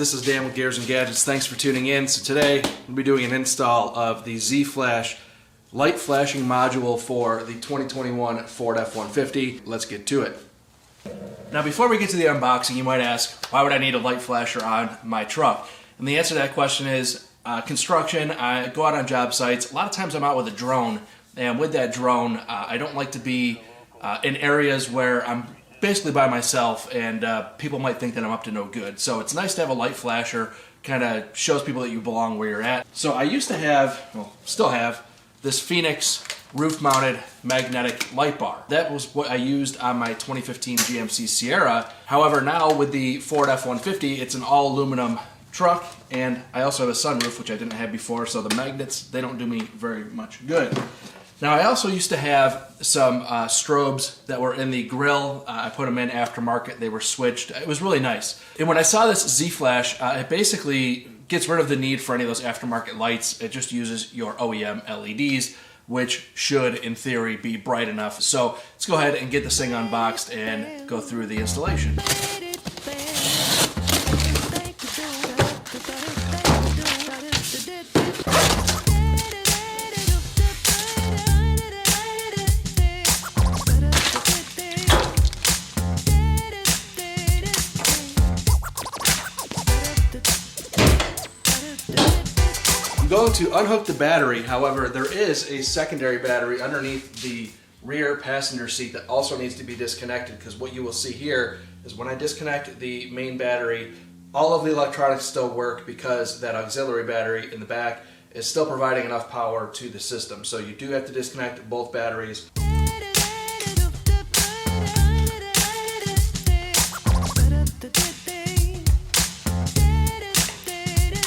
This is Dan with Gears and Gadgets. Thanks for tuning in. So today we'll be doing an install of the Z-Flash light flashing module for the 2021 Ford F-150. Let's get to it. Now before we get to the unboxing, you might ask, why would I need a light flasher on my truck? And the answer to that question is construction. I go out on job sites. A lot of times I'm out with a drone, and with that drone, I don't like to be in areas where I'm basically by myself, and people might think that I'm up to no good. So it's nice to have a light flasher. Kind of shows people that you belong where you're at. So I used to have, well, still have, this Phoenix roof-mounted magnetic light bar. That was what I used on my 2015 GMC Sierra. However, now with the Ford F-150, it's an all-aluminum truck, and I also have a sunroof, which I didn't have before, so the magnets, they don't do me very much good. Now, I also used to have some strobes that were in the grill. I put them in aftermarket. They were switched. It was really nice. And when I saw this Z-Flash, it basically gets rid of the need for any of those aftermarket lights. It just uses your OEM LEDs, which should, in theory, be bright enough. So let's go ahead and get this thing unboxed and go through the installation. I'm going to unhook the battery. However, there is a secondary battery underneath the rear passenger seat that also needs to be disconnected, because what you will see here is when I disconnect the main battery, all of the electronics still work because that auxiliary battery in the back is still providing enough power to the system. So you do have to disconnect both batteries.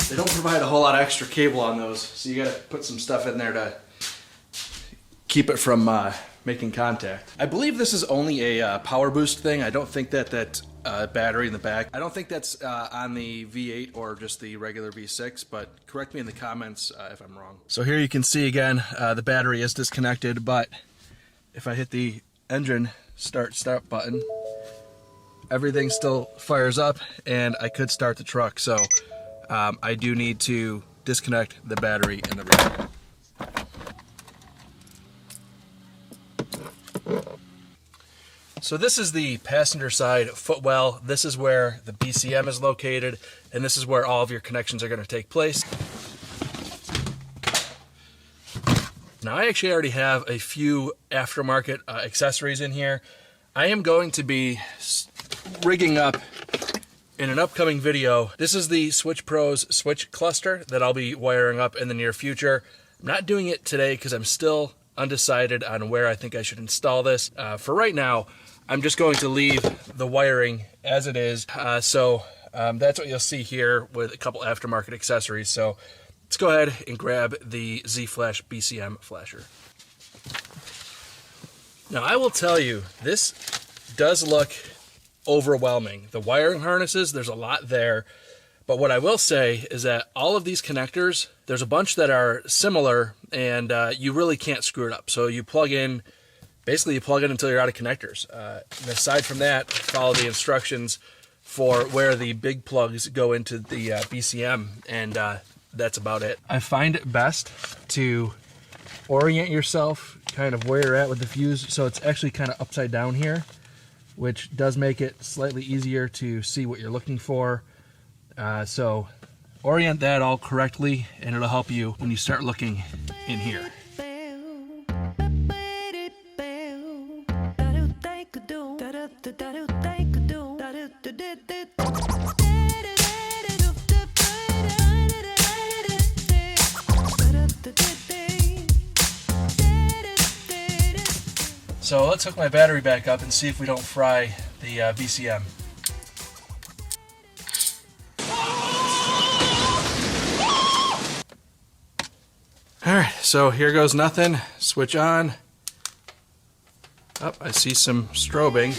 They don't provide a whole lot of extra cable on those, so you gotta put some stuff in there to keep it from making contact. I believe this is only a power boost thing. I don't think that battery in the back, I don't think that's on the V8 or just the regular V6, but correct me in the comments if I'm wrong. So here you can see again, the battery is disconnected, but if I hit the engine start button, everything still fires up and I could start the truck. So I do need to disconnect the battery in the rear. So this is the passenger side footwell. This is where the BCM is located, and this is where all of your connections are going to take place. Now I actually already have a few aftermarket accessories in here. I am going to be rigging up in an upcoming video. This is the Switch Pros switch cluster that I'll be wiring up in the near future. I'm not doing it today because I'm still undecided on where I think I should install this. For right now, I'm just going to leave the wiring as it is. That's what you'll see here with a couple aftermarket accessories. So let's go ahead and grab the Z-Flash BCM flasher. Now I will tell you, this does look overwhelming. The wiring harnesses, there's a lot there, but what I will say is that all of these connectors, there's a bunch that are similar, and you really can't screw it up. So you plug in, basically you plug in until you're out of connectors. And aside from that, follow the instructions for where the big plugs go into the BCM, and that's about it. I find it best to orient yourself kind of where you're at with the fuse, so it's actually kind of upside down here, which does make it slightly easier to see what you're looking for. So orient that all correctly, and it'll help you when you start looking in here. So let's hook my battery back up and see if we don't fry the BCM. Alright, so here goes nothing. Switch on. Oh, I see some strobing.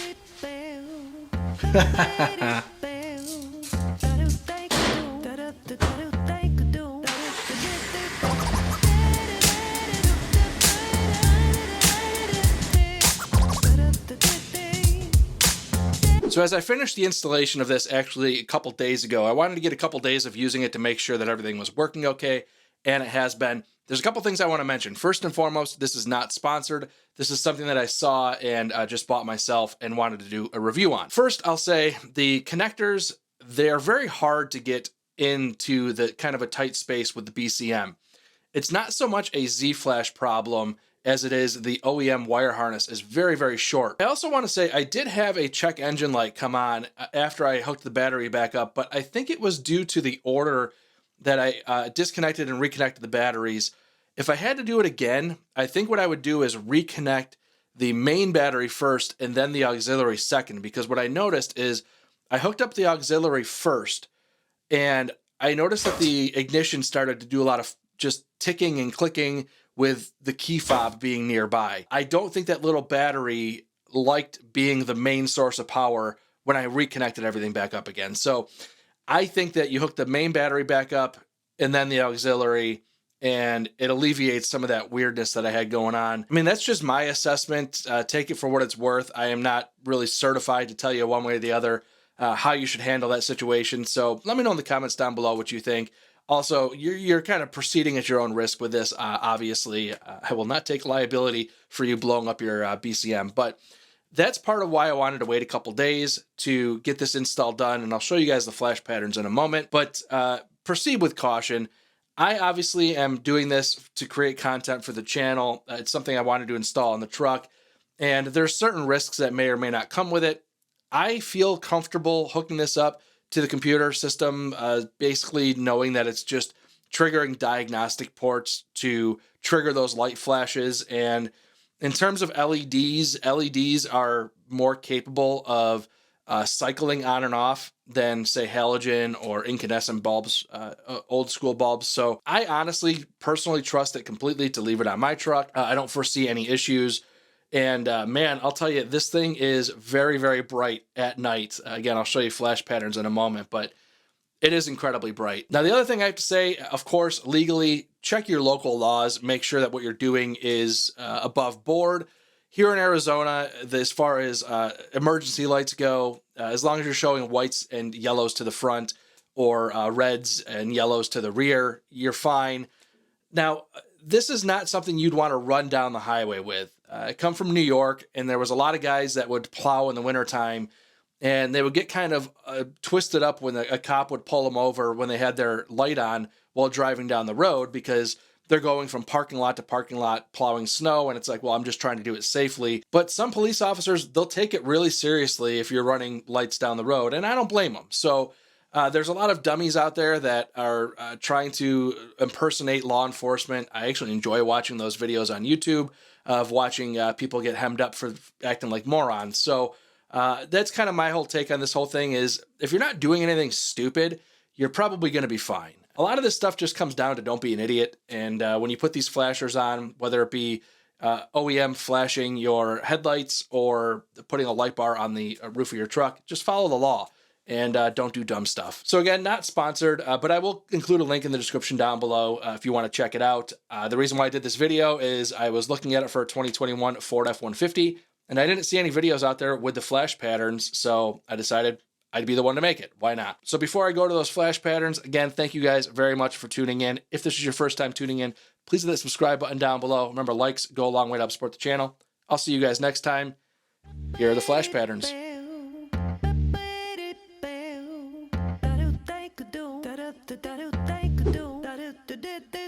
So as I finished the installation of this actually a couple days ago, I wanted to get a couple days of using it to make sure that everything was working okay, and it has been. There's a couple things I want to mention. First and foremost, this is not sponsored. This is something that I saw and just bought myself and wanted to do a review on. First, I'll say the connectors, they're very hard to get into the kind of a tight space with the BCM. It's not so much a Z-Flash problem as it is the OEM wire harness is very, very short. I also want to say I did have a check engine light come on after I hooked the battery back up, but I think it was due to the order that I disconnected and reconnected the batteries. If I had to do it again, I think what I would do is reconnect the main battery first and then the auxiliary second, because what I noticed is I hooked up the auxiliary first and I noticed that the ignition started to do a lot of just ticking and clicking with the key fob being nearby. I don't think that little battery liked being the main source of power when I reconnected everything back up again. So I think that you hook the main battery back up and then the auxiliary, and it alleviates some of that weirdness that I had going on. I mean, that's just my assessment. Take it for what it's worth. I am not really certified to tell you one way or the other how you should handle that situation. So let me know in the comments down below what you think. Also, you're kind of proceeding at your own risk with this. Obviously, I will not take liability for you blowing up your BCM, but that's part of why I wanted to wait a couple days to get this install done, and I'll show you guys the flash patterns in a moment, but proceed with caution. I obviously am doing this to create content for the channel. It's something I wanted to install on the truck, and there's certain risks that may or may not come with it. I feel comfortable hooking this up to the computer system, basically knowing that it's just triggering diagnostic ports to trigger those light flashes. And in terms of LEDs are more capable of cycling on and off than, say, halogen or incandescent bulbs, old school bulbs. So I honestly, personally trust it completely to leave it on my truck. I don't foresee any issues. And man, I'll tell you, this thing is very, very bright at night. Again, I'll show you flash patterns in a moment, but it is incredibly bright. Now, the other thing I have to say, of course, legally, check your local laws. Make sure that what you're doing is above board. Here in Arizona, as far as emergency lights go, as long as you're showing whites and yellows to the front or reds and yellows to the rear, you're fine. Now, this is not something you'd want to run down the highway with. I come from New York, and there was a lot of guys that would plow in the wintertime, and they would get kind of twisted up when a cop would pull them over when they had their light on while driving down the road, because they're going from parking lot to parking lot plowing snow, and it's like, well, I'm just trying to do it safely. But some police officers, they'll take it really seriously if you're running lights down the road, and I don't blame them. So there's a lot of dummies out there that are trying to impersonate law enforcement. I actually enjoy watching those videos on YouTube of watching people get hemmed up for acting like morons. So that's kind of my whole take on this whole thing is if you're not doing anything stupid, you're probably going to be fine. A lot of this stuff just comes down to don't be an idiot. And when you put these flashers on, whether it be OEM flashing your headlights or putting a light bar on the roof of your truck, just follow the law. And don't do dumb stuff. So again, not sponsored, but I will include a link in the description down below if you want to check it out. The reason why I did this video is I was looking at it for a 2021 Ford F-150, and I didn't see any videos out there with the flash patterns, so I decided I'd be the one to make it. Why not? So before I go to those flash patterns, again, thank you guys very much for tuning in. If this is your first time tuning in, please hit that subscribe button down below. Remember, likes go a long way to help support the channel. I'll see you guys next time. Here are the flash patterns. Da do, da do, da do, da do, da do, da do, da do, da do, da do.